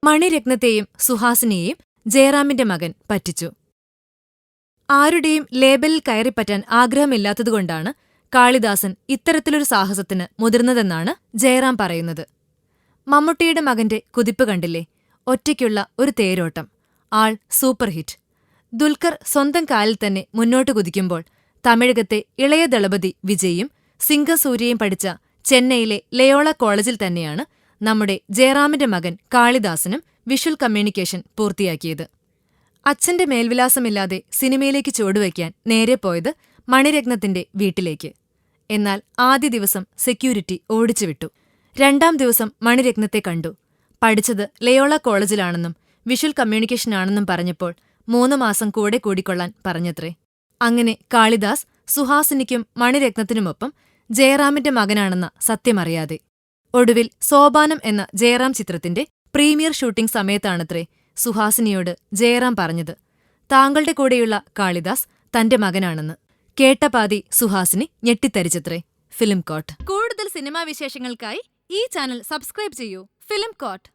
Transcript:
മണിരത്നത്തെയും സുഹാസിനിയെയും ജയറാമിന്റെ മകൻ പറ്റിച്ചു. ആരുടെയും ലേബലിൽ കയറിപ്പറ്റാൻ ആഗ്രഹമില്ലാത്തതുകൊണ്ടാണ് കാളിദാസൻ ഇത്തരത്തിലൊരു സാഹസത്തിന് മുതിർന്നതെന്നാണ് ജയറാം പറയുന്നത്. മമ്മൂട്ടിയുടെ മകന്റെ കുതിപ്പ് കണ്ടില്ലേ? ഒറ്റയ്ക്കുള്ള ഒരു തേരോട്ടം. ആൾ സൂപ്പർ ഹിറ്റ്. ദുൽഖർ സ്വന്തം കാലിൽ തന്നെ മുന്നോട്ട് കുതിക്കുമ്പോൾ തമിഴകത്തെ ഇളയ ദളപതി വിജയും സിംഗസൂര്യയും പഠിച്ച ചെന്നൈയിലെ ലയോള കോളേജിൽ തന്നെയാണ് നമ്മുടെ ജയറാമിന്റെ മകൻ കാളിദാസനും വിഷ്വൽ കമ്മ്യൂണിക്കേഷൻ പൂർത്തിയാക്കിയത്. അച്ഛന്റെ മേൽവിലാസമില്ലാതെ സിനിമയിലേക്ക് ചുവടുവയ്ക്കാൻ നേരെ പോയത് മണിരത്നത്തിന്റെ വീട്ടിലേക്ക്. എന്നാൽ ആദ്യ ദിവസം സെക്യൂരിറ്റി ഓടിച്ചുവിട്ടു. 2-ാം ദിവസം മണിരത്നത്തെ കണ്ടു. പഠിച്ചത് ലയോള കോളേജിലാണെന്നും വിഷ്വൽ കമ്മ്യൂണിക്കേഷനാണെന്നും പറഞ്ഞപ്പോൾ 3 മാസം കൂടെ കൂടിക്കൊള്ളാൻ പറഞ്ഞത്രേ. അങ്ങനെ കാളിദാസ് സുഹാസിനിക്കും മണിരത്നത്തിനുമൊപ്പം ജയറാമിന്റെ മകനാണെന്ന സത്യമറിയാതെ. ഒടുവിൽ സോപാനം എന്ന ജയറാം ചിത്രത്തിന്റെ പ്രീമിയർ ഷൂട്ടിംഗ് സമയത്താണത്രേ സുഹാസിനിയോട് ജയറാം പറഞ്ഞത് താങ്കളുടെ കൂടെയുള്ള കാളിദാസ് തന്റെ മകനാണെന്ന്. കേട്ട പാതി സുഹാസിനി ഞെട്ടിത്തരിച്ചത്രേ. ഫിലിം കോട്ട്. കൂടുതൽ സിനിമാ വിശേഷങ്ങൾക്കായി ഈ ചാനൽ സബ്സ്ക്രൈബ് ചെയ്യൂ. Film coat.